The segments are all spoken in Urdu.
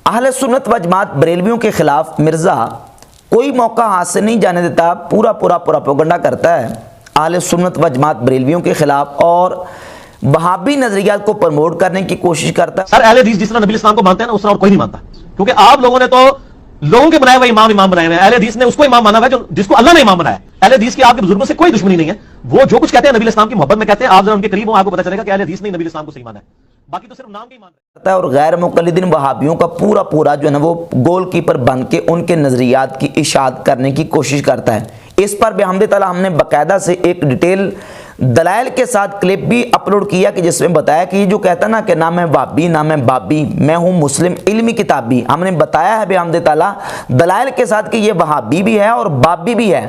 اہل سنت و جماعت بریلویوں کے خلاف مرزا کوئی موقع ہاتھ سے نہیں جانے دیتا، پورا پروپیگنڈا کرتا ہے اہل سنت و جماعت بریلویوں کے خلاف اور وہابی نظریات کو پروموٹ کرنے کی کوشش کرتا ہے۔ سر اہل حدیث جس طرح نبی اسلام کو مانتے ہیں نا اس طرح اور کوئی نہیں مانتا، کیونکہ آپ لوگوں نے تو لوگوں کے بنائے ہوئے امام بنائے ہوئے ہیں۔ اہل حدیث نے اس کو امام مانا ہوا ہے جس کو اللہ نے امام بنایا ہے۔ اہل حدیث کی آپ کے بزرگوں سے کوئی دشمنی نہیں ہے، وہ جو کچھ کہتے ہیں نبی اسلام کی محبت میں کہتے ہیں۔ آپ ذرا ان کے قریب ہوں، آپ کو پتہ چلے گا کہ اہل حدیث نے نبی اسلام کو صحیح مانا ہے، باقی تو صرف نام کے ہی مان رہے ہیں۔ اور غیر مقلدین وہابیوں کا پورا جو ہے نا وہ گول کیپر بن کے ان کے نظریات کی اشاعت کرنے کی کوشش کرتا ہے۔ اس پر بحمد تعالی ہم نے باقاعدہ سے ایک ڈیٹیل دلائل کے ساتھ کلپ بھی اپلوڈ کیا کہ جس میں بتایا کہ یہ جو کہتا نا کہ نہ میں وہابی نہ میں بابی، میں ہوں مسلم علمی کتاب بھی، ہم نے بتایا ہے بحمد تعالی دلائل کے ساتھ کہ یہ وہابی بھی ہے اور بابی بھی ہے۔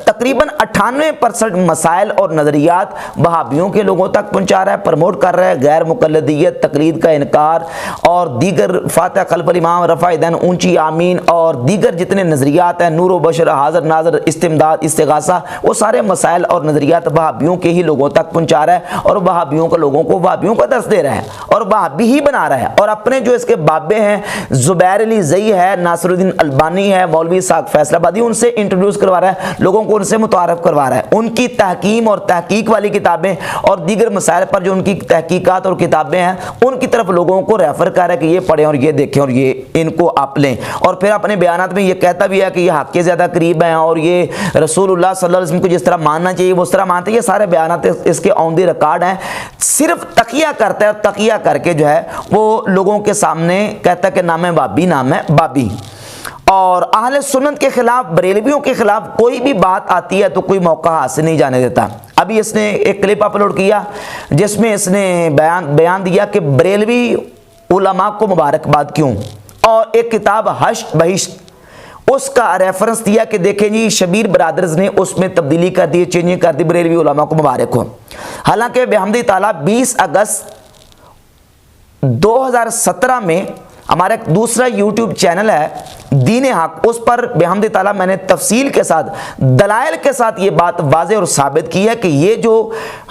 تقریباً 98% مسائل اور نظریات وہابیوں کے لوگوں تک پہنچا رہا ہے، پروموٹ کر رہا ہے۔ غیر مقلدیت، تقلید کا انکار اور دیگر فاتح خلف الامام، رفع یدین، اونچی آمین اور دیگر جتنے نظریات ہیں، نور و بشر، حاضر ناظر، استمداد، استغاثہ، وہ سارے مسائل اور نظریات وہابیوں کے ہی لوگوں تک پہنچا رہا ہے اور وہابیوں کو لوگوں کو وہابیوں کا درس دے رہا ہے اور وہابی ہی بنا رہا ہے۔ اور اپنے جو اس کے بابے ہیں، زبیر علی زئی ہے، ناصر الدین البانی ہے، مولوی اسحاق فیصل آبادی، ان سے انٹروڈیوس کروا رہا ہے، لوگوں کو ان سے متعارف کروا رہا ہے۔ ان کی تحکیم اور تحقیق والی کتابیں اور دیگر مسائل پر جو ان کی تحقیقات اور کتابیں ہیں ان کی طرف لوگوں کو ریفر کر رہا ہے کہ یہ پڑھیں اور یہ دیکھیں اور یہ ان کو آپ لیں۔ اور پھر اپنے بیانات میں یہ کہتا بھی ہے کہ یہ حق کے زیادہ قریب ہیں اور یہ رسول اللہ صلی اللہ علیہ وسلم کو جس طرح ماننا چاہیے وہ اس طرح مانتے ہیں۔ یہ سارے بیانات اس کے آن دی ریکارڈ ہیں، صرف تقیہ کرتا ہے اور تقیہ کر کے جو ہے وہ لوگوں کے سامنے کہتا ہے کہ نام ہے بابی، نام ہے بابی۔ اور اہل سنت کے خلاف، بریلویوں کے خلاف کوئی بھی بات آتی ہے تو کوئی موقع ہاتھ سے نہیں جانے دیتا۔ ابھی اس نے ایک کلپ اپلوڈ کیا جس میں اس نے بیان دیا کہ بریلوی علماء کو مبارکباد کیوں، اور ایک کتاب حشت بہشت اس کا ریفرنس دیا کہ دیکھیں جی شبیر برادرز نے اس میں تبدیلی کر دی، چینجنگ کر دی، بریلوی علماء کو مبارک ہو۔ حالانکہ بحمد تعالیٰ 20 اگست 2017 میں ہمارا ایک دوسرا یوٹیوب چینل ہے دین حق، اس پر بحمد تعالیٰ میں نے تفصیل کے ساتھ دلائل کے ساتھ یہ بات واضح اور ثابت کی ہے کہ یہ جو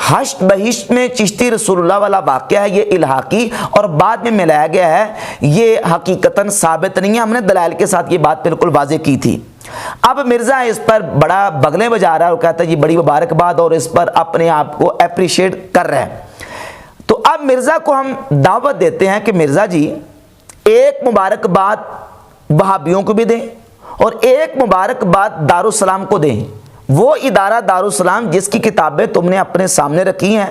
حشت بہشت میں چشتی رسول اللہ والا واقعہ ہے یہ الحاقی اور بعد میں ملایا گیا ہے، یہ حقیقتاً ثابت نہیں ہے۔ ہم نے دلائل کے ساتھ یہ بات بالکل واضح کی تھی۔ اب مرزا اس پر بڑا بغلیں بجا رہا ہے اور کہتا ہے جی بڑی مبارکباد، اور اس پر اپنے آپ کو اپریشیٹ کر رہا ہے۔ تو اب مرزا کو ہم دعوت دیتے ہیں کہ مرزا جی ایک مبارکباد وہابیوں کو بھی دیں اور ایک مبارکباد دارالسلام کو دیں، وہ ادارہ دارالسلام جس کی کتابیں تم نے اپنے سامنے رکھی ہیں،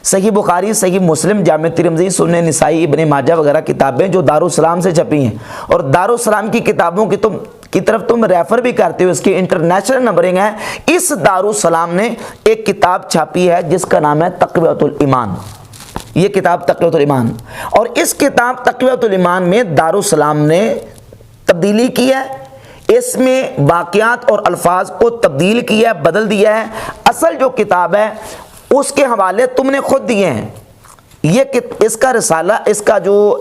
صحیح بخاری، صحیح مسلم، جامع ترمذی، سنن نسائی، ابن ماجہ وغیرہ کتابیں جو دارالسلام سے چھپی ہیں، اور دارالسلام کی کتابوں کی طرف تم ریفر بھی کرتے ہو، اس کی انٹرنیشنل نمبرنگ ہے۔ اس دارالسلام نے ایک کتاب چھاپی ہے جس کا نام ہے تقویۃ الایمان، یہ کتاب تقویۃ الایمان، اور اس کتاب تقویۃ الایمان میں دارالسلام نے تبدیلی کی ہے، اس میں واقعات اور الفاظ کو تبدیل کیا ہے، بدل دیا ہے۔ اصل جو کتاب ہے اس کے حوالے تم نے خود دیے ہیں۔ یہ اس کا رسالہ، اس کا جو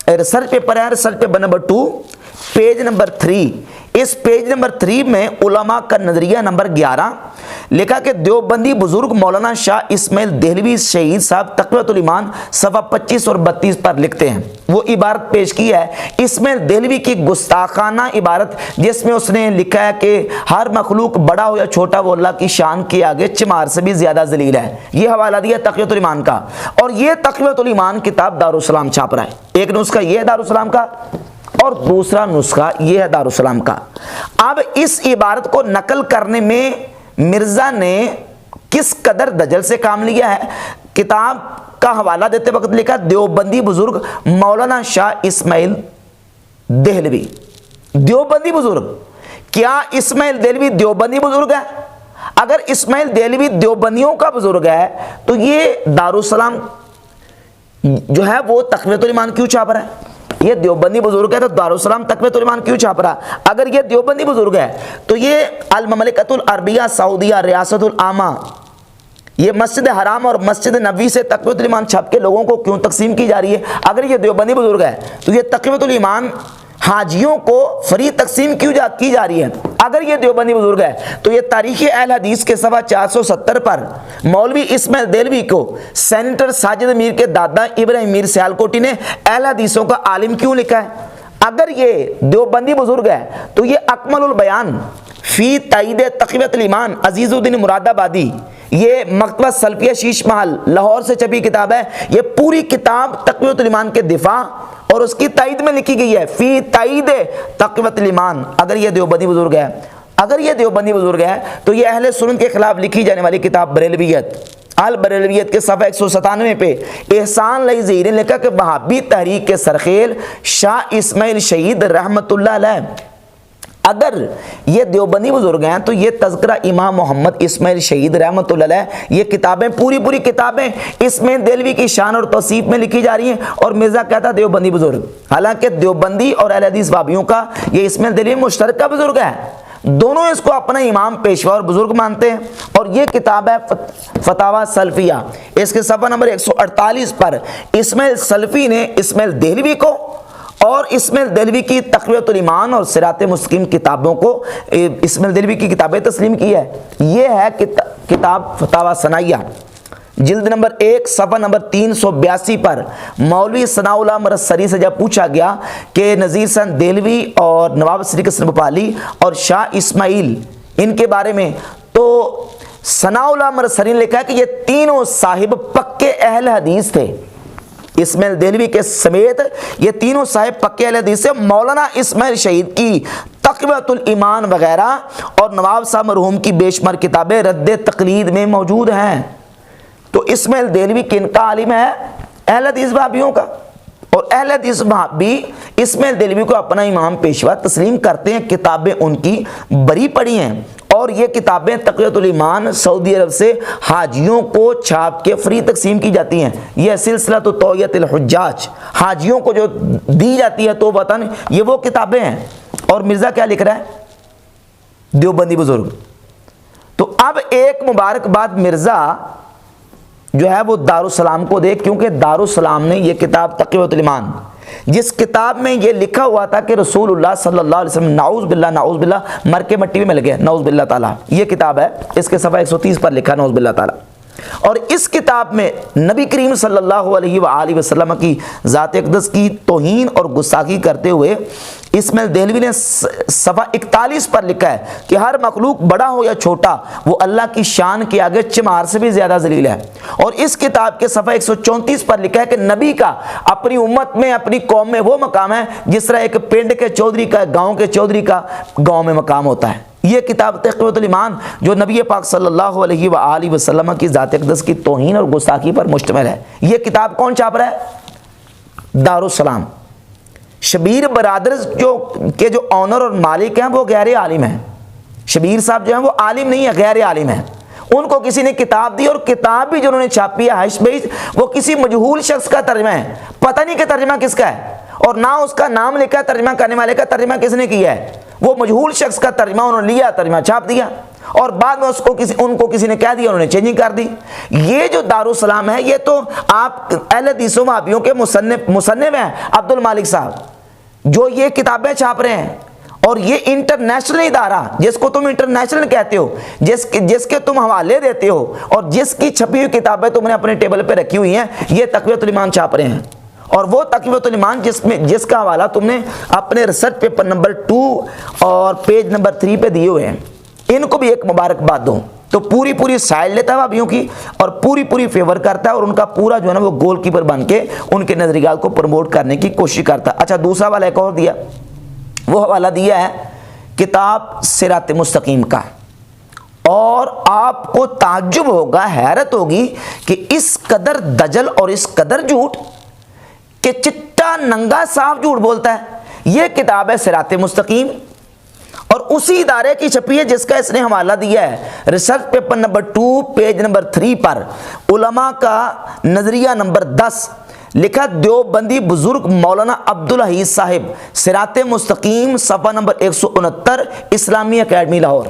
ریسرچ پیپر ہے، research paper number 2 page number 3، اس پیج نمبر 3 میں علماء کا نظریہ نمبر 11 لکھا کہ دیوبندی بزرگ مولانا شاہ اسماعیل دہلوی شہید صاحب تقویۃ الایمان صفحہ 25 اور 32 پر لکھتے ہیں، وہ عبارت پیش کی ہے اسماعیل دہلوی کی گستاخانہ عبارت جس میں اس نے لکھا ہے کہ ہر مخلوق بڑا ہو یا چھوٹا وہ اللہ کی شان کے آگے چمار سے بھی زیادہ ذلیل ہے۔ یہ حوالہ دیا تقویۃ الایمان کا، اور یہ تقویۃ الایمان کتاب دارالسلام چھاپ رہا ہے۔ ایک نسخہ یہ ہے دارالسلام کا اور دوسرا نسخہ یہ ہے دارالسلام کا۔ اب اس عبارت کو نقل کرنے میں مرزا نے کس قدر دجل سے کام لیا ہے، کتاب کا حوالہ دیتے وقت لکھا دیوبندی بزرگ مولانا شاہ اسماعیل دہلوی۔ دیوبندی بزرگ، کیا اسماعیل دہلوی دیوبندی بزرگ ہے؟ اگر اسماعیل دہلوی دیوبندیوں کا بزرگ ہے تو یہ دارالسلام جو ہے وہ تقویۃ الایمان کیوں چھاپ رہا ہے؟ یہ دیوبندی بزرگ ہے تو دارالسلام تقویۃ الایمان کیوں چھاپ رہا؟ اگر یہ دیوبندی بزرگ ہے تو یہ المملکۃ العربیہ سعودیہ ریاست العامہ، یہ مسجد حرام اور مسجد نبوی سے تقویۃ الایمان چھپ کے لوگوں کو کیوں تقسیم کی جا رہی ہے؟ اگر یہ دیوبندی بزرگ ہے تو یہ تقویۃ الایمان حاجیوں کو فری تقسیم کی جا رہی ہے؟ اگر یہ دیوبندی بزرگ ہے تو یہ تاریخ اہل حدیث کے صفحہ 470 پر مولوی اسماعیل دہلوی کو سینیٹر ساجد میر کے دادا ابراہیم میر سیالکوٹی نے اہل حدیثوں کا عالم کیوں لکھا ہے؟ اگر یہ دیوبندی بزرگ ہے تو یہ اکمل البیان فی تائید تقویت الایمان عزیز الدین مراد آبادی، یہ مکتبہ سلفیہ شیش محل لاہور سے چھپی کتاب ہے، یہ پوری کتاب تقویت الایمان کے دفاع اور اس کی تائید میں لکھی گئی ہے، فی تائید تقویت الایمان۔ اگر یہ دیوبندی بزرگ ہے تو یہ اہل سنت کے خلاف لکھی جانے والی کتاب بریلویت البریلویت کے صفحہ 197 پہ احسان علیہ زہیر نے لکھا کہ وہابی تحریک کے سرخیل شاہ اسماعیل شہید رحمت اللہ علیہ، اگر یہ دیوبندی بزرگ ہیں تو یہ تذکرہ امام محمد اسماعیل شہید رحمت اللہ علیہ، یہ کتابیں پوری کتابیں اسماعیل دہلوی کی شان اور توصیف میں لکھی جا رہی ہیں، اور مرزا کہتا دیوبندی بزرگ، حالانکہ دیوبندی اور اہل حدیث وہابیوں کا یہ اسماعیل دہلوی مشترکہ بزرگ ہے، دونوں اس کو اپنا امام پیشوا اور بزرگ مانتے ہیں۔ اور یہ کتاب ہے فتاوی سلفیہ، اس کے صفحہ نمبر 148 پر اسماعیل سلفی نے اسماعیل دہلوی کو اور اسماعیل دہلوی کی تقویت الایمان اور صراط مستقیم کتابوں کو اسماعیل دہلوی کی کتابیں تسلیم کی ہے۔ یہ ہے کتاب فتاوی ثنائیہ، جلد نمبر 1 صفحہ نمبر 382 پر مولوی ثناء اللہ مرسری سے جب پوچھا گیا کہ نذیر حسین دہلوی اور نواب صدیق حسن بھوپالی اور شاہ اسماعیل ان کے بارے میں، تو ثناء اللہ مرسری نے لکھا کہ یہ تینوں صاحب پکے اہل حدیث تھے، اسماعیل دہلوی کے سمیت یہ تینوں صاحب پکے اہل حدیث سے مولانا اسماعیل شہید کی تقویت الایمان وغیرہ اور نواب صاحب مرحوم کی بے شمار کتابیں رد تقلید میں موجود ہیں۔ تو اسماعیل دہلوی کن کا عالم ہے؟ اہل حدیث وہابیوں کا، اور اہل حدیث وہابی اسماعیل دہلوی کو اپنا امام پیشوا تسلیم کرتے ہیں، کتابیں ان کی بری پڑی ہیں، اور یہ کتابیں تقویت الایمان سعودی عرب سے حاجیوں کو چھاپ کے فری تقسیم کی جاتی ہیں۔ یہ سلسلہ تو توعیت الحجاج، حاجیوں کو جو دی جاتی ہے تو وطن، یہ وہ کتابیں ہیں۔ اور مرزا کیا لکھ رہا ہے؟ دیوبندی بزرگ۔ تو اب ایک مبارکباد مرزا جو ہے وہ دارالسلام کو دے، کیونکہ دارالسلام نے یہ کتاب تقویت الایمان، جس کتاب میں یہ لکھا ہوا تھا کہ رسول اللہ صلی اللہ علیہ وسلم نعوذ باللہ مر کے مٹی میں مل گئے، نعوذ باللہ تعالیٰ، یہ کتاب ہے، اس کے صفحہ 130 پر لکھا نعوذ باللہ تعالیٰ۔ اور اس کتاب میں نبی کریم صلی اللہ علیہ وآلہ وسلم کی ذات اقدس کی توہین اور گستاخی کرتے ہوئے اسماعیل دہلوی نے صفحہ 41 پر لکھا ہے کہ ہر مخلوق بڑا ہو یا چھوٹا وہ اللہ کی شان کے آگے چمار سے بھی زیادہ ذلیل ہے۔ اور اس کتاب کے صفحہ 134 پر لکھا ہے کہ نبی کا اپنی امت میں، اپنی قوم میں وہ مقام ہے جس طرح ایک پنڈ کے چودھری کا، گاؤں کے چودھری کا گاؤں میں مقام ہوتا ہے۔ یہ کتاب تقویت الایمان جو نبی پاک صلی اللہ علیہ وآلہ وسلم کی ذات اقدس کی توہین اور گستاخی پر مشتمل ہے۔ یہ کتاب کون چھاپ رہا ہے؟ دارالسلام۔ شبیر برادرز جو آنر اور مالک ہیں وہ غیر عالم ہیں، شبیر صاحب جو ہیں وہ عالم نہیں ہے، غیر عالم ہیں، ان کو کسی نے کتاب دی، اور کتاب بھی جنہوں نے چھاپی ہے حش بیش، وہ کسی مجہول شخص کا ترجمہ ہے، پتہ نہیں کہ ترجمہ کس کا ہے، اور نہ اس کا نام لکھا ہے ترجمہ کرنے والے کا، ترجمہ کس نے کیا ہے، وہ مجہول شخص کا ترجمہ انہوں نے لیا، ترجمہ چھاپ دیا، اور بعد میں ان کو کسی نے کہہ دیا، انہوں نے چینجنگ کر دی۔ یہ جو دارالسلام ہے یہ تو آپ اہل حدیث و وہابیوں کے مصنف ہیں عبد المالک صاحب، جو یہ کتابیں چھاپ رہے ہیں، اور یہ انٹرنیشنل ادارہ جس کو تم انٹرنیشنل کہتے ہو، جس کے تم حوالے دیتے ہو، اور جس کی چھپی ہوئی کتابیں تم نے اپنے ٹیبل پہ رکھی ہوئی ہیں، یہ تقویت الایمان چھاپ رہے ہیں۔ اور وہ تقویت الایمان جس کا حوالہ تم نے اپنے ریسرچ پیپر نمبر 2 اور پیج نمبر 3 پہ دیے ہوئے ہیں، ان کو بھی ایک مبارکباد دوں۔ تو پوری سائل لیتا ہے وہابیوں کی، اور پوری فیور کرتا ہے، اور ان کا پورا جو ہے نا وہ گول کیپر بن کے ان کے نظریات کو پروموٹ کرنے کی کوشش کرتا ہے۔ اچھا، دوسرا والا ایک اور دیا، وہ حوالہ دیا ہے کتاب صراط مستقیم کا، اور آپ کو تعجب ہوگا، حیرت ہوگی کہ اس قدر دجل اور اس قدر جھوٹ کہ چٹا ننگا صاف جھوٹ بولتا ہے۔ یہ کتاب ہے صراط مستقیم، اور اسی ادارے کی چھپی ہے جس کا اس نے حوالہ دیا ہے research paper number 2 page number 3 پر علماء کا نظریہ نمبر 10، لکھا دیوبندی بزرگ مولانا عبدالحیظ صاحب، صراط مستقیم، صفحہ نمبر 169، اسلامی اکیڈمی لاہور۔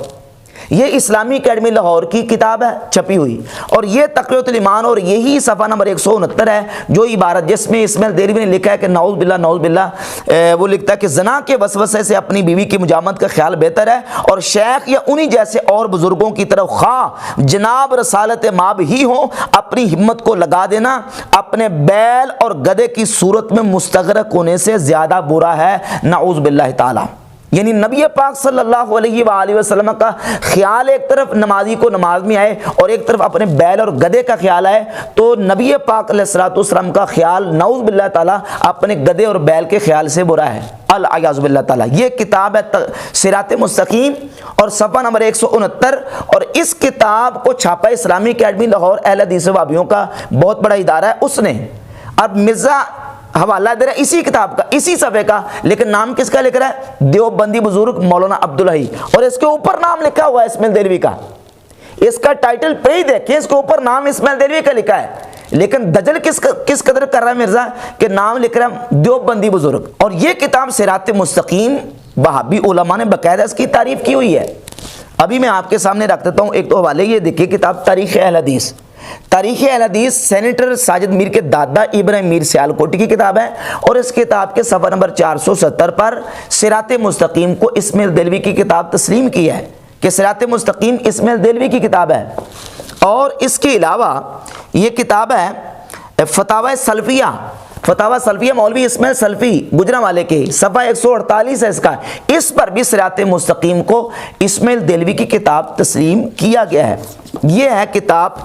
یہ اسلامی اکیڈمی لاہور کی کتاب ہے چھپی ہوئی، اور یہ تقویۃ الایمان، اور یہی صفحہ نمبر 169 ہے جو عبارت جس میں اسماعیل دہلوی نے لکھا ہے کہ نعوذ باللہ نعوذ باللہ، وہ لکھتا ہے کہ زنا کے وسوسے سے اپنی بیوی کی مجامت کا خیال بہتر ہے، اور شیخ یا انہی جیسے اور بزرگوں کی طرف خواہ جناب رسالت مآب ہی ہوں، اپنی ہمت کو لگا دینا اپنے بیل اور گدھے کی صورت میں مستغرق ہونے سے زیادہ برا ہے، نعوذ باللہ تعالی۔ یعنی نبی پاک صلی اللہ علیہ وآلہ وسلم کا خیال ایک طرف نمازی کو نماز میں آئے اور ایک طرف اپنے بیل اور گدھے کا خیال آئے، تو نبی پاک علیہ الصلوۃ والسلام کا خیال نعوذ باللہ تعالی اپنے گدھے اور بیل کے خیال سے برا ہے، الیاذ باللہ تعالی۔ یہ کتاب ہے صراط مستقیم اور صفحہ نمبر 169، اور اس کتاب کو چھاپا اسلامی اکیڈمی لاہور، اہل حدیث وہابیوں کا بہت بڑا ادارہ ہے اس نے۔ اب مرزا حوالہ دے رہا ہے اسی کتاب کا، اسی صفحے کا، لیکن نام کس کا لکھ رہا ہے؟ دیوبندی بزرگ مولانا عبدالحی، اور اس کے اوپر نام لکھا ہوا ہے اسماعیل دہلوی کا۔ اس کا ٹائٹل پہ ہی دیکھیں، اس کے اوپر نام اسماعیل دہلوی کا لکھا ہے، لیکن دجل کس قدر کر رہا ہے مرزا کہ نام لکھ رہا ہے دیوبندی بزرگ۔ اور یہ کتاب صراط مستقیم وہابی علماء نے باقاعدہ اس کی تعریف کی ہوئی ہے۔ ابھی میں آپ کے سامنے رکھ دیتا ہوں ایک تو حوالے، یہ دیکھیے کتاب تاریخ اہل حدیث۔ تاریخ اہل حدیث سینیٹر ساجد میر کے دادا ابراہیم میر سیالکوٹی کی کتاب ہے، اور اس کتاب کے صفحہ نمبر 470 پر صراط مستقیم کو اسماعیل دہلوی کی کتاب تسلیم کی ہے کہ صراط مستقیم اسماعیل دہلوی کی کتاب ہے۔ اور اس کے علاوہ یہ کتاب ہے فتاوی سلفیہ، فتاوی سلفیہ مولوی اسماعیل سلفی گجرانوالے کے، صفحہ 148 ہے اس کا، اس پر بھی صراط مستقیم کو اسماعیل دہلوی کی کتاب تسلیم کیا گیا ہے۔ یہ ہے کتاب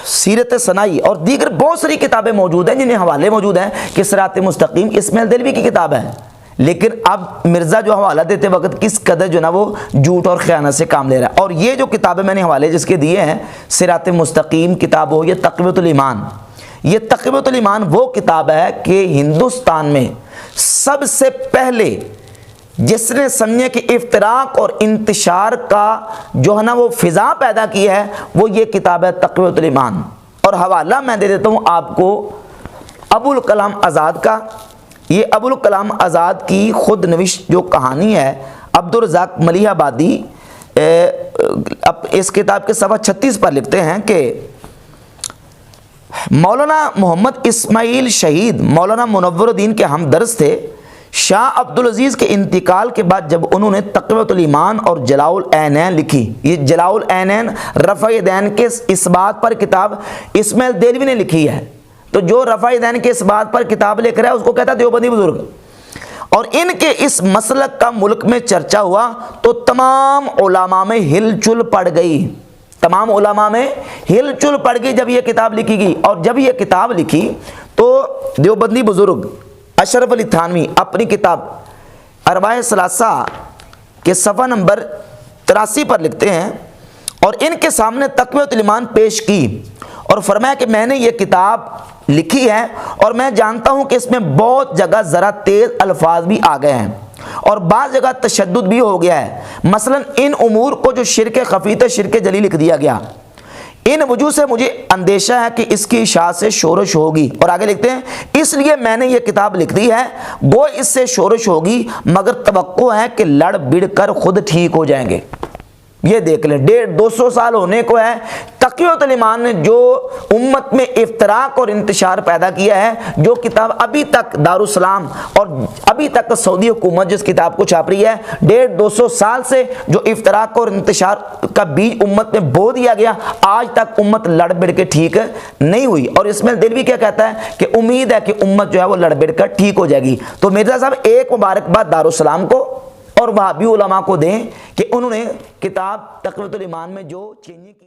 سیرت ثنائی، اور دیگر بہت ساری کتابیں موجود ہیں جنہیں حوالے موجود ہیں کہ صراط مستقیم اسماعیل دہلوی کی کتاب ہے، لیکن اب مرزا جو حوالہ دیتے وقت کس قدر جو نا وہ جھوٹ اور خیانت سے کام لے رہا ہے۔ اور یہ جو کتابیں میں نے حوالے جس کے دیے ہیں، صراط مستقیم کتاب ہو، یہ تقویۃ الایمان، یہ تقویۃ الایمان وہ کتاب ہے کہ ہندوستان میں سب سے پہلے جس نے سمجھے کہ افتراق اور انتشار کا جو ہے نا وہ فضا پیدا کی ہے، وہ یہ کتاب ہے تقویۃ الایمان۔ اور حوالہ میں دے دیتا ہوں آپ کو ابو الکلام آزاد کا۔ یہ ابو الکلام آزاد کی خود نوشت جو کہانی ہے، عبدالرزاق ملیح آبادی اس کتاب کے صفحہ 36 پر لکھتے ہیں کہ مولانا محمد اسماعیل شہید مولانا منور الدین کے ہمدرس تھے۔ شاہ عبدالعزیز کے انتقال کے بعد جب انہوں نے تقویۃ الایمان اور جلاء العینین لکھی، یہ جلاء العینین رفع دین کے اس بات پر کتاب اسماعیل دہلوی نے لکھی ہے، تو جو رفع دین کے اس بات پر کتاب لکھ رہا ہے اس کو کہتا ہے دیوبندی بزرگ۔ اور ان کے اس مسلک کا ملک میں چرچا ہوا تو تمام علماء میں ہلچل پڑ گئی، تمام علماء میں ہلچل پڑ گئی جب یہ کتاب لکھی گئی۔ اور جب یہ کتاب لکھی تو دیوبندی بزرگ اشرف علی تھانوی اپنی کتاب ارواح ثلاثہ کے صفحہ نمبر 83 پر لکھتے ہیں، اور ان کے سامنے تقویۃ الایمان پیش کی اور فرمایا کہ میں نے یہ کتاب لکھی ہے اور میں جانتا ہوں کہ اس میں بہت جگہ ذرا تیز الفاظ بھی آ گئے ہیں اور بعض جگہ تشدد بھی ہو گیا ہے، مثلا ان امور کو جو شرک خفی تھا شرک جلی لکھ دیا گیا۔ ان وجوہ سے مجھے اندیشہ ہے کہ اس کی اشاعت سے شورش ہوگی، اور آگے لکھتے ہیں اس لیے میں نے یہ کتاب لکھ دی ہے، وہ اس سے شورش ہوگی مگر توقع ہے کہ لڑ بڑھ کر خود ٹھیک ہو جائیں گے۔ یہ دیکھ لیں 150-200 سال ہونے کو ہے، تقویۃ الایمان نے جو امت میں افتراق اور انتشار پیدا کیا ہے، جو کتاب ابھی تک دارالسلام اور ابھی تک سعودی حکومت جس کتاب کو چھاپ رہی ہے، 150-200 سال سے جو افتراق اور انتشار کا بیج امت میں بو دیا گیا، آج تک امت لڑ بڑھ کے ٹھیک نہیں ہوئی۔ اور اسماعیل دہلوی کیا کہتا ہے کہ امید ہے کہ امت جو ہے وہ لڑ بڑھ کر ٹھیک ہو جائے گی۔ تو مرزا صاحب ایک مبارکباد دارالسلام کو اور وہابی علماء کو دیں کہ انہوں نے کتاب تقویۃ الایمان میں جو چینجنگ کی۔